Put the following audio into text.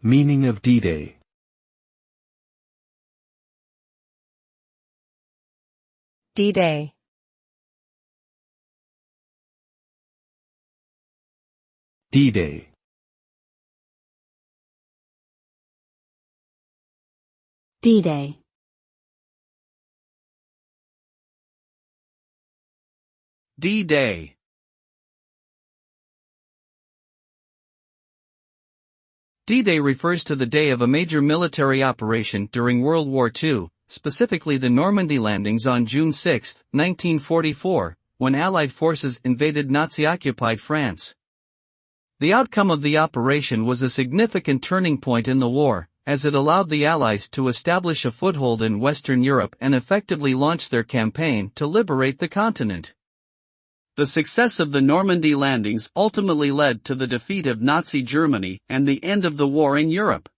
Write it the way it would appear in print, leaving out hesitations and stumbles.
Meaning of D-Day. D-Day. D-Day. D-Day. D-Day. D-Day refers to the day of a major military operation during World War II, specifically the Normandy landings on June 6, 1944, when Allied forces invaded Nazi-occupied France. The outcome of the operation was a significant turning point in the war, as it allowed the Allies to establish a foothold in Western Europe and effectively launch their campaign to liberate the continent. The success of the Normandy landings ultimately led to the defeat of Nazi Germany and the end of the war in Europe.